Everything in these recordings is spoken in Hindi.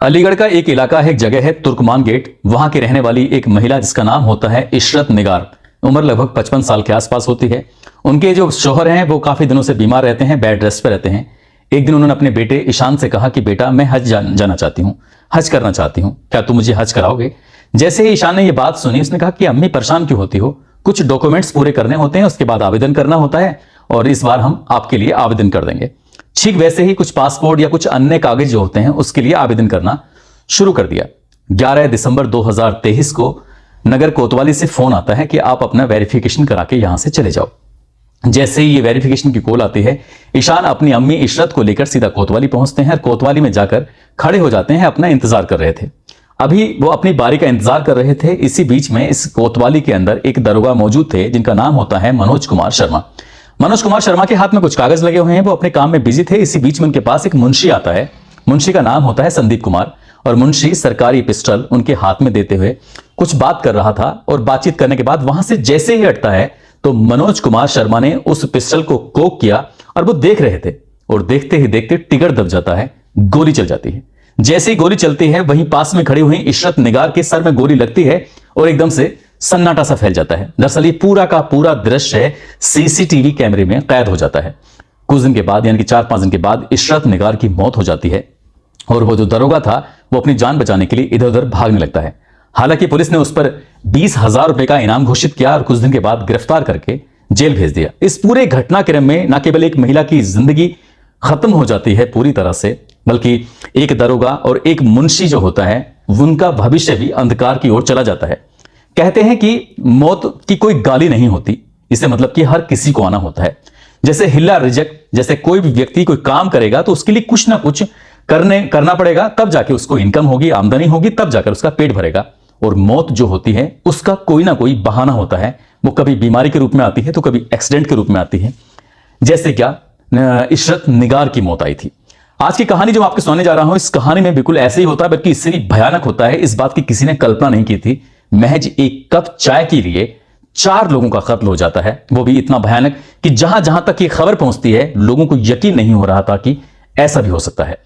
अलीगढ़ का एक इलाका है, एक जगह है तुर्कमान गेट। वहां की रहने वाली एक महिला जिसका नाम होता है इशरत निगार, उम्र लगभग 55 साल के आसपास होती है। उनके जो शौहर हैं वो काफी दिनों से बीमार रहते हैं, बेड रेस्ट पे रहते हैं। एक दिन उन्होंने अपने बेटे ईशान से कहा कि बेटा मैं हज जाना चाहती हूँ, हज करना चाहती हूँ, क्या तुम मुझे हज कराओगे? जैसे ही ईशान ने ये बात सुनी, उसने कहा कि अम्मी परेशान क्यों होती हो, कुछ डॉक्यूमेंट्स पूरे करने होते हैं, उसके बाद आवेदन करना होता है और इस बार हम आपके लिए आवेदन कर देंगे। ठीक वैसे ही कुछ पासपोर्ट या कुछ अन्य कागज जो होते हैं उसके लिए आवेदन करना शुरू कर दिया। 11 दिसंबर 2023 को नगर कोतवाली से फोन आता है कि आप अपना वेरिफिकेशन करा के यहां से चले जाओ। जैसे ही ये वेरिफिकेशन की कॉल आती है, ईशान अपनी अम्मी इशरत को लेकर सीधा कोतवाली पहुंचते हैं और कोतवाली में जाकर खड़े हो जाते हैं। अपना इंतजार कर रहे थे, अभी वो अपनी बारी का इंतजार कर रहे थे। इसी बीच में इस कोतवाली के अंदर एक दरोगा मौजूद थे जिनका नाम होता है मनोज कुमार शर्मा। मनोज कुमार शर्मा के हाथ में कुछ कागज लगे हुए हैं, वो अपने काम में बिजी थे। इसी बीच में उनके पास एक मुंशी आता है, मुंशी का नाम होता है संदीप कुमार, और मुंशी सरकारी पिस्टल उनके हाथ में देते हुए कुछ बात कर रहा था। और बातचीत करने के बाद वहां से जैसे ही हटता है तो मनोज कुमार शर्मा ने उस पिस्टल को कोक किया और वो देख रहे थे, और देखते ही देखते टिगर दब जाता है, गोली चल जाती है। जैसे ही गोली चलती है, वहीं पास में खड़ी हुई इशरत निगार के सर में गोली लगती है और एकदम से सन्नाटा सा फैल जाता है। दरअसल ये पूरा का पूरा दृश्य सीसीटीवी कैमरे में कैद हो जाता है। कुछ दिन के बाद, यानी कि 4-5 दिन के बाद, इशरत निगार की मौत हो जाती है और वो जो दरोगा था वो अपनी जान बचाने के लिए इधर उधर भागने लगता है। हालांकि पुलिस ने उस पर 20,000 रुपए का इनाम घोषित किया और कुछ दिन के बाद गिरफ्तार करके जेल भेज दिया। इस पूरे घटनाक्रम में न केवल एक महिला की जिंदगी खत्म हो जाती है पूरी तरह से, बल्कि एक दरोगा और एक मुंशी जो होता है उनका भविष्य भी अंधकार की ओर चला जाता है। कहते हैं कि मौत की कोई गाली नहीं होती, इससे मतलब कि हर किसी को आना होता है। जैसे हिल्ला रिजेक्ट, जैसे कोई भी व्यक्ति कोई काम करेगा तो उसके लिए कुछ ना कुछ करना पड़ेगा, तब जाके उसको इनकम होगी, आमदनी होगी, तब जाकर उसका पेट भरेगा। और मौत जो होती है उसका कोई ना कोई बहाना होता है। वो कभी बीमारी के रूप में आती है तो कभी एक्सीडेंट के रूप में आती है। जैसे क्या इशरत निगार की मौत आई थी। आज की कहानी जो मैं आपको सुनाने जा रहा हूं, इस कहानी में बिल्कुल ऐसे ही होता है, बल्कि इससे भी भयानक होता है। इस बात की किसी ने कल्पना नहीं की थी। महज एक कप चाय के लिए 4 लोगों का कत्ल हो जाता है, वो भी इतना भयानक कि जहां जहां तक ये खबर पहुंचती है लोगों को यकीन नहीं हो रहा था कि ऐसा भी हो सकता है।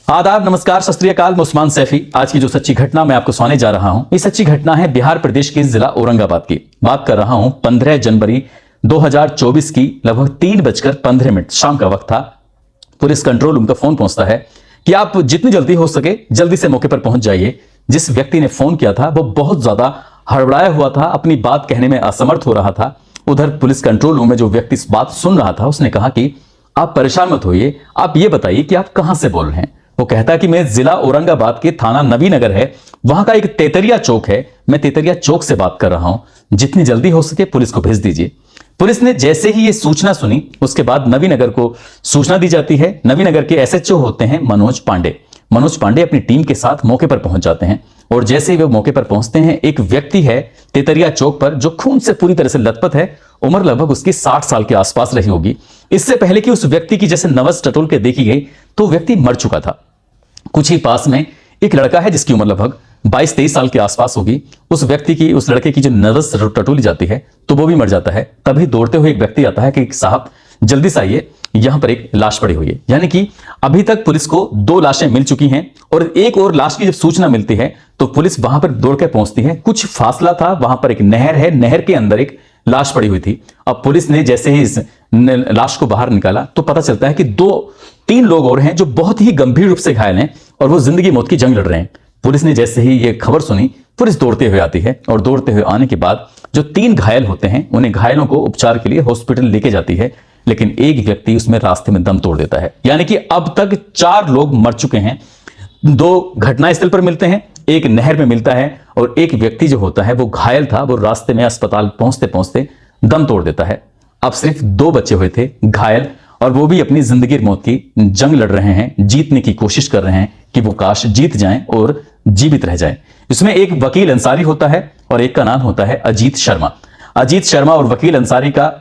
आदाब, नमस्कार, सत श्री अकाल, मैं उस्मान सैफी। आज की जो सच्ची घटना मैं आपको सुनाने जा रहा हूं, ये सच्ची घटना है बिहार प्रदेश के जिला औरंगाबाद की। बात कर रहा हूं 15 जनवरी 2024 की लगभग 3:15 शाम का वक्त था। पुलिस कंट्रोल रूम का फोन पहुंचता है कि आप जितनी जल्दी हो सके जल्दी से मौके पर पहुंच जाइए। जिस व्यक्ति ने फोन किया था वो बहुत ज्यादा हड़बड़ाया हुआ था, अपनी बात कहने में असमर्थ हो रहा था। उधर पुलिस कंट्रोल रूम में जो व्यक्ति इस बात सुन रहा था उसने कहा कि आप परेशान मत होइए, आप ये बताइए कि आप कहां से बोल रहे हैं। वो कहता कि मैं जिला औरंगाबाद के थाना नवीनगर है, वहां का एक तेतरिया चौक है, मैं तेतरिया चौक से बात कर रहा हूं, जितनी जल्दी हो सके पुलिस को भेज दीजिए। पुलिस ने जैसे ही ये सूचना सुनी उसके बाद नवीनगर को सूचना दी जाती है। नवीनगर के एसएचओ होते हैं मनोज पांडे। मनोज पांडे अपनी टीम के साथ मौके पर पहुंच जाते हैं और जैसे ही वे मौके पर पहुंचते हैं, एक व्यक्ति है तेतरिया चौक पर जो खून से पूरी तरह से लथपथ है। उम्र लगभग उसकी 60 साल के आसपास रही होगी। इससे पहले कि उस व्यक्ति की जैसे नवज टटोल के देखी गई तो व्यक्ति मर चुका था। कुछ ही पास में एक लड़का है जिसकी उम्र लगभग 22-23 साल के आसपास होगी। उस व्यक्ति की, उस लड़के की जो नवज टटोली जाती है तो वो भी मर जाता है। तभी दौड़ते हुए एक व्यक्ति आता है कि साहब जल्दी से आइए, यहां पर एक लाश पड़ी हुई है। यानी कि अभी तक पुलिस को 2 लाशें मिल चुकी हैं और एक और लाश की जब सूचना मिलती है तो पुलिस वहां पर दौड़ कर पहुंचती है। कुछ फासला था, वहां पर एक नहर है, नहर के अंदर एक लाश पड़ी हुई थी। अब पुलिस ने जैसे ही इस लाश को बाहर निकाला तो पता चलता है कि 2-3 लोग और हैं जो बहुत ही गंभीर रूप से घायल हैं और वो जिंदगी मौत की जंग लड़ रहे हैं। पुलिस ने जैसे ही ये खबर सुनी, पुलिस दौड़ते हुए आती है और दौड़ते हुए आने के बाद जो 3 घायल होते हैं उन्हें घायलों को उपचार के लिए हॉस्पिटल लेके जाती है, लेकिन एक व्यक्ति उसमें रास्ते में दम तोड़ देता है। यानी कि अब तक 4 लोग मर चुके हैं। 2 घटनास्थल पर मिलते हैं, एक नहर में मिलता है और एक व्यक्ति जो होता है वो घायल था, वो रास्ते में अस्पताल पहुंचते पहुंचते दम तोड़ देता है। अब सिर्फ 2 बचे हुए थे घायल, और वो भी अपनी जिंदगी मौत की जंग लड़ रहे हैं, जीतने की कोशिश कर रहे हैं कि वो काश जीत जाएं और जीवित रह जाएं। इसमें एक वकील अंसारी होता है और एक का नाम होता है अजीत शर्मा। अजीत शर्मा और वकील अंसारी का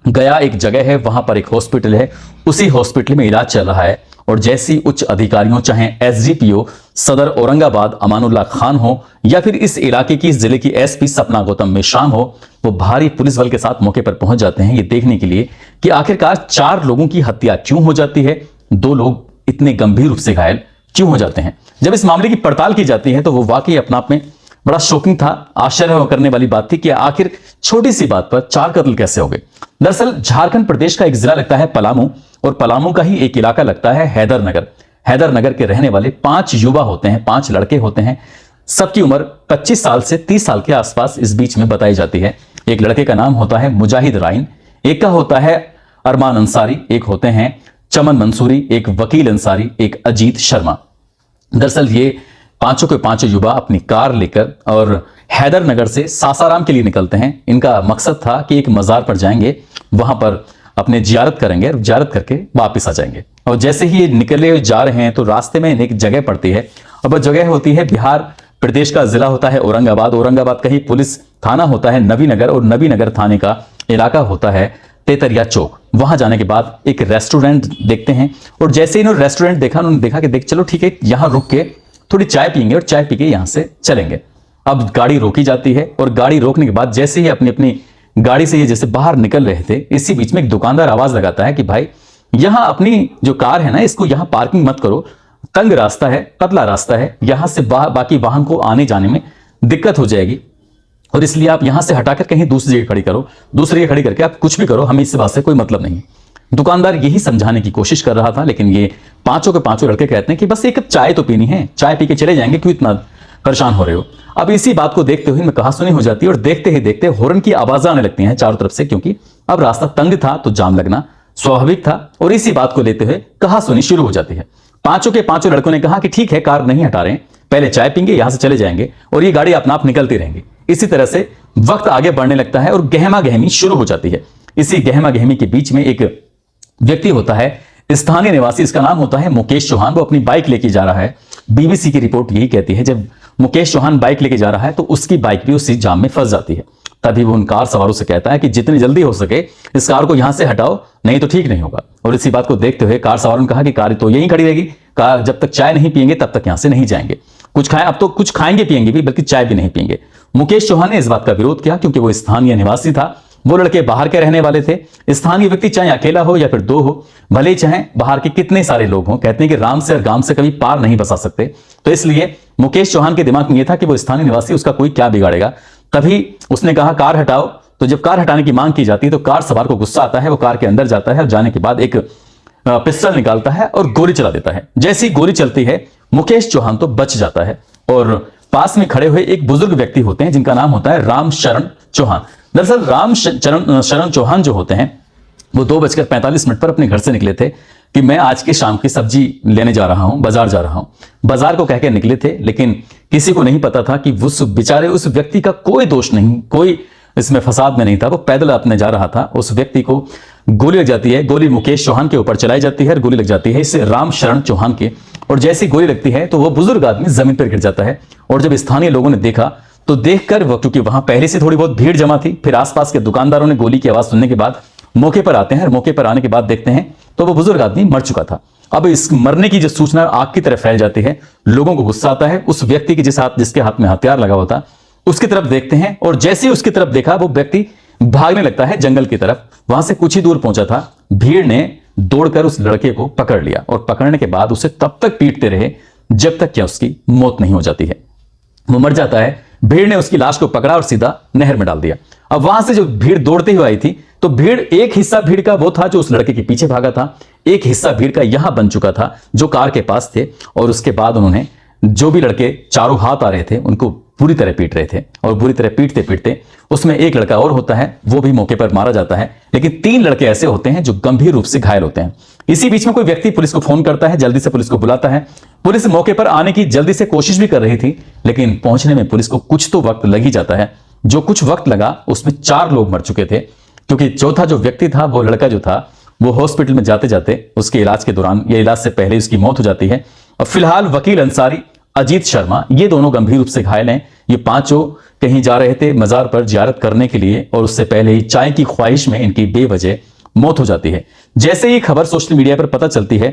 गया एक जगह है, वहां पर एक हॉस्पिटल है, उसी हॉस्पिटल में इलाज चल रहा है। और जैसी उच्च अधिकारियों, चाहे एसडीपीओ सदर औरंगाबाद अमानुल्लाह खान हो या फिर इस इलाके की जिले की एसपी सपना गौतम मेश्राम हो, वो भारी पुलिस बल के साथ मौके पर पहुंच जाते हैं ये देखने के लिए कि आखिरकार 4 लोगों की हत्या क्यों हो जाती है, 2 लोग इतने गंभीर रूप से घायल क्यों हो जाते हैं। जब इस मामले की पड़ताल की जाती है तो वो वाकई अपना आप में बड़ा शॉकिंग था, आश्चर्य करने वाली बात थी कि आखिर छोटी सी बात पर 4 कत्ल कैसे हो गए। दरअसल झारखंड प्रदेश का एक जिला लगता है पलामू, और पलामू का ही एक इलाका लगता है हैदरनगर। हैदरनगर के रहने वाले 5 युवा होते हैं, 5 लड़के होते हैं। सबकी उम्र 25 साल से 30 साल के आसपास इस बीच में बताई जाती है। एक लड़के का नाम होता है मुजाहिद राइन, एक का होता है अरमान अंसारी, एक होते हैं चमन मंसूरी, एक वकील अंसारी, एक अजीत शर्मा। दरअसल ये पांचों के पांचों युवा अपनी कार लेकर और हैदरनगर से सासाराम के लिए निकलते हैं। इनका मकसद था कि एक मजार पर जाएंगे, वहां पर अपने जियारत करेंगे और जियारत करके वापस आ जाएंगे। और जैसे ही ये निकले जा रहे हैं तो रास्ते में एक जगह पड़ती है, और वह जगह होती है बिहार प्रदेश का जिला होता है औरंगाबाद। औरंगाबाद का ही पुलिस थाना होता है नवीनगर, और नवीनगर थाने का इलाका होता है तेतरिया चौक। वहां जाने के बाद एक रेस्टोरेंट देखते हैं, और जैसे इन्होंने रेस्टोरेंट देखा, उन्होंने देखा कि देख चलो ठीक है, यहां रुक के थोड़ी चाय पियेंगे और चाय पी के यहां से चलेंगे। अब गाड़ी रोकी जाती है, और गाड़ी रोकने के बाद जैसे ही अपनी अपनी गाड़ी से ये जैसे बाहर निकल रहे थे, इसी बीच में एक दुकानदार आवाज लगाता है कि भाई यहां अपनी जो कार है ना, इसको यहां पार्किंग मत करो, तंग रास्ता है, पतला रास्ता है, यहां से बाकी वाहन को आने जाने में दिक्कत हो जाएगी, और इसलिए आप यहां से हटाकर कहीं दूसरी जगह खड़ी करो, दूसरी जगह खड़ी करके आप कुछ भी करो, हमें इस बात से कोई मतलब नहीं। दुकानदार यही समझाने की कोशिश कर रहा था, लेकिन ये पांचों के पांचों लड़के कहते हैं कि बस एक कप चाय तो पीनी है, चाय पी के चले जाएंगे, क्यों इतना परेशान हो रहे हो। अब इसी बात को देखते हुए इनमें कहासुनी हो जाती है, और देखते ही देखते हॉर्न की आवाजें आने लगती हैं चारों तरफ से, क्योंकि अब रास्ता तंग था तो जाम लगना स्वाभाविक था, और इसी बात को लेते हुए कहासुनी शुरू हो जाती है। पांचों के पांचों लड़कों ने कहा कि ठीक है, कार नहीं हटा रहे, पहले चाय पीएंगे, यहां से चले जाएंगे, और ये गाड़ी अपना आप निकलती रहेंगी। इसी तरह से वक्त आगे बढ़ने लगता है और गहमा गहमी शुरू हो जाती है। इसी गहमा गहमी के बीच में एक व्यक्ति होता है, स्थानीय निवासी, इसका नाम होता है मुकेश चौहान। वो अपनी बाइक लेके जा रहा है। बीबीसी की रिपोर्ट यही कहती है, जब मुकेश चौहान बाइक लेके जा रहा है तो उसकी बाइक भी उसी जाम में फंस जाती है। तभी वो उन कार सवारों से कहता है कि जितनी जल्दी हो सके इस कार को यहां से हटाओ, नहीं तो ठीक नहीं होगा। और इसी बात को देखते हुए कार सवारों ने कहा कि कार तो यहीं खड़ी रहेगी, कार जब तक चाय नहीं पियेंगे तब तक यहां से नहीं जाएंगे। कुछ खाएं, अब तो कुछ खाएंगे पियेंगे भी, बल्कि चाय भी नहीं पियेंगे। मुकेश चौहान ने इस बात का विरोध किया, क्योंकि वो स्थानीय निवासी था, वो लड़के बाहर के रहने वाले थे। स्थानीय व्यक्ति चाहे अकेला हो या फिर 2 हो, भले चाहे बाहर के कितने सारे लोग हों, कहते हैं कि राम से और गांव से कभी पार नहीं बसा सकते। तो इसलिए मुकेश चौहान के दिमाग में यह था कि वो स्थानीय निवासी, उसका कोई क्या बिगाड़ेगा। तभी उसने कहा कार हटाओ। तो जब कार हटाने की मांग की जाती है तो कार सवार को गुस्सा आता है, वो कार के अंदर जाता है और जाने के बाद एक पिस्टल निकालता है और गोली चला देता है। जैसी गोली चलती है मुकेश चौहान तो बच जाता है, और पास में खड़े हुए एक बुजुर्ग व्यक्ति होते हैं जिनका नाम होता है राम शरण चौहान। दरअसल राम शरण चौहान जो होते हैं वो 2:45 पर अपने घर से निकले थे कि मैं आज के शाम की सब्जी लेने जा रहा हूं, बाजार जा रहा हूं। बाजार को कहकर निकले थे, लेकिन किसी को नहीं पता था कि उस बेचारे उस व्यक्ति का कोई दोष नहीं, कोई इसमें फसाद में नहीं था। वो पैदल अपने जा रहा था, उस व्यक्ति को गोली लग जाती है। गोली मुकेश चौहान के ऊपर चलाई जाती है और गोली लग जाती है इस राम शरण चौहान के। और जैसी गोली लगती है तो वो बुजुर्ग आदमी जमीन पर गिर जाता है। और जब स्थानीय लोगों ने देखा तो देखकर वो, क्योंकि वहां पहले से थोड़ी बहुत भीड़ जमा थी, फिर आसपास के दुकानदारों ने गोली की आवाज सुनने के बाद मौके पर आते हैं, और मौके पर आने के बाद देखते हैं तो वो बुजुर्ग आदमी मर चुका था। अब इस मरने की जो सूचना आग की तरफ फैल जाती है, लोगों को गुस्सा आता है। उस व्यक्ति के जिसके हाथ में हथियार लगा हुआ था उसकी तरफ देखते हैं, और जैसे ही उसकी तरफ देखा वो व्यक्ति भागने लगता है जंगल की तरफ। वहां से कुछ ही दूर पहुंचा था, भीड़ ने दौड़कर उस लड़के को पकड़ लिया, और पकड़ने के बाद उसे तब तक पीटते रहे जब तक क्या उसकी मौत नहीं हो जाती है। वो मर जाता है। भीड़ ने उसकी लाश को पकड़ा और सीधा नहर में डाल दिया। अब वहां से जो भीड़ दौड़ते हुए आई थी, तो भीड़, एक हिस्सा भीड़ का वो था जो उस लड़के के पीछे भागा था, एक हिस्सा भीड़ का यहां बन चुका था जो कार के पास थे। और उसके बाद उन्होंने जो भी लड़के चारों हाथ आ रहे थे उनको पूरी तरह पीट रहे थे, और बुरी तरह पीटते पीटते उसमें एक लड़का और होता है, वो भी मौके पर मारा जाता है। लेकिन 3 लड़के ऐसे होते हैं जो गंभीर रूप से घायल होते हैं। इसी बीच में कोई व्यक्ति पुलिस को फोन करता है, जल्दी से पुलिस को बुलाता है। पुलिस मौके पर आने की जल्दी से कोशिश भी कर रही थी, लेकिन पहुंचने में पुलिस को कुछ तो वक्त लग ही जाता है। जो कुछ वक्त लगा उसमें 4 लोग मर चुके थे, क्योंकि चौथा जो व्यक्ति था, वो लड़का जो था, वो हॉस्पिटल में जाते जाते उसके इलाज के दौरान या इलाज से पहले उसकी मौत हो जाती है। और फिलहाल वकील अंसारी, अजीत शर्मा, ये दोनों गंभीर रूप से घायल हैं। ये पांचों कहीं जा रहे थे मजार पर जियारत करने के लिए, और उससे पहले ही चाय की ख्वाहिश में इनकी बेवजह मौत हो जाती है। जैसे ही खबर सोशल मीडिया पर पता चलती है,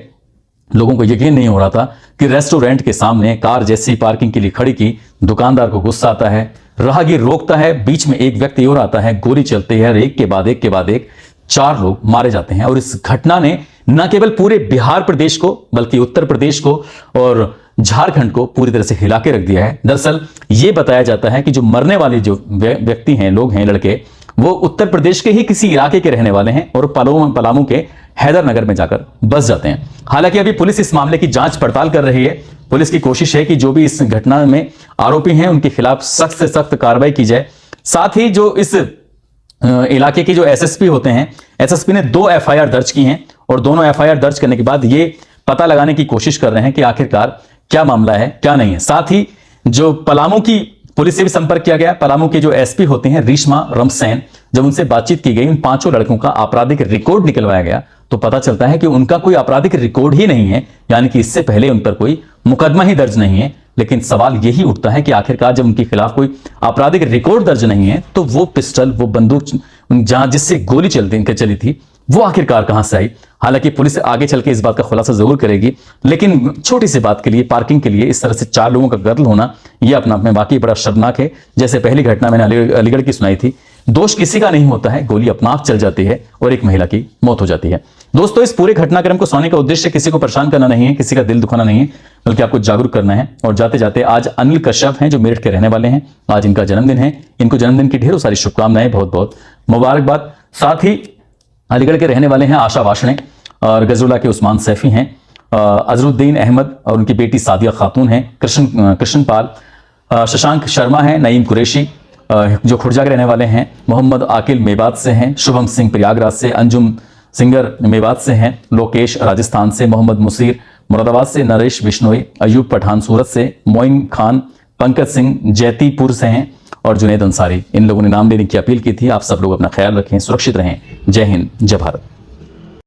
लोगों को यकीन नहीं हो रहा था कि रेस्टोरेंट के सामने कार जैसी पार्किंग के लिए खड़ी की। दुकानदार को गुस्सा आता है, राहगीर रोकता है, बीच में एक व्यक्ति और आता है, गोली चलती है, एक के बाद एक 4 लोग मारे जाते हैं। और इस घटना ने न केवल पूरे बिहार प्रदेश को बल्कि उत्तर प्रदेश को और झारखंड को पूरी तरह से हिला के रख दिया है। दरअसल ये बताया जाता है कि जो मरने वाले जो व्यक्ति हैं, लोग हैं, लड़के, वो उत्तर प्रदेश के ही किसी इलाके के रहने वाले हैं और पलामू के हैदरनगर में जाकर बस जाते हैं। हालांकि अभी पुलिस इस मामले की जांच पड़ताल कर रही है। पुलिस की कोशिश है कि जो भी इस घटना में आरोपी हैं उनके खिलाफ सख्त से सख्त कार्रवाई की जाए। साथ ही जो इस इलाके के जो एसएसपी होते हैं, एसएसपी ने 2 एफआईआर दर्ज की हैं और दोनों एफआईआर दर्ज करने के बाद ये पता लगाने की कोशिश कर रहे हैं कि आखिरकार क्या मामला है, क्या नहीं है। साथ ही जो पलामू की पुलिस से भी संपर्क किया गया। पलामू के जो एसपी होते हैं रीश्मा रमसेन, जब उनसे बातचीत की गई, उन 5 लड़कों का आपराधिक रिकॉर्ड निकलवाया गया तो पता चलता है कि उनका कोई आपराधिक रिकॉर्ड ही नहीं है, यानी कि इससे पहले उन पर कोई मुकदमा ही दर्ज नहीं है। लेकिन सवाल यही उठता है कि आखिरकार जब उनके खिलाफ कोई आपराधिक रिकॉर्ड दर्ज नहीं है तो वो पिस्टल, वो बंदूक जहां जिससे गोली चली थी, वो आखिरकार कहां से आई। हालांकि पुलिस आगे चल के इस बात का खुलासा जरूर करेगी, लेकिन छोटी सी बात के लिए, पार्किंग के लिए इस तरह से 4 लोगों का कत्ल होना यह अपना में वाकई बड़ा शर्मनाक है। जैसे पहली घटना मैंने अलीगढ़ की सुनाई थी, दोष किसी का नहीं होता है, गोली अपना आप चल जाती है और एक महिला की मौत हो जाती है। दोस्तों, इस पूरे घटनाक्रम को सुनाने का उद्देश्य किसी को परेशान करना नहीं है, किसी का दिल दुखाना नहीं है, बल्कि आपको जागरूक करना है। और जाते जाते आज अनिल कश्यप हैं जो मेरठ के रहने वाले हैं, आज इनका जन्मदिन है। इनको जन्मदिन की ढेरों सारी शुभकामनाएं, बहुत बहुत मुबारकबाद। साथ ही अलीगढ़ के रहने वाले हैं आशा वाशने और गजरुल्ला के उस्मान सैफी हैं, अजरुद्दीन अहमद और उनकी बेटी सादिया खातून हैं, कृष्णपाल, शशांक शर्मा हैं, नईम कुरैशी जो खुर्जा के रहने वाले हैं, मोहम्मद आकिल मेवात से हैं, शुभम सिंह प्रयागराज से, अंजुम सिंगर मेवात से हैं, लोकेश राजस्थान से, मोहम्मद मुसीर मुरादाबाद से, नरेश बिश्नोई, अयूब पठान सूरत से, मोइन खान, पंकज सिंह जैतीपुर से हैं और जुनैद अंसारी। इन लोगों ने नाम लेने की अपील की थी। आप सब लोग अपना ख्याल रखें, सुरक्षित रहें। जय हिंद, जय भारत।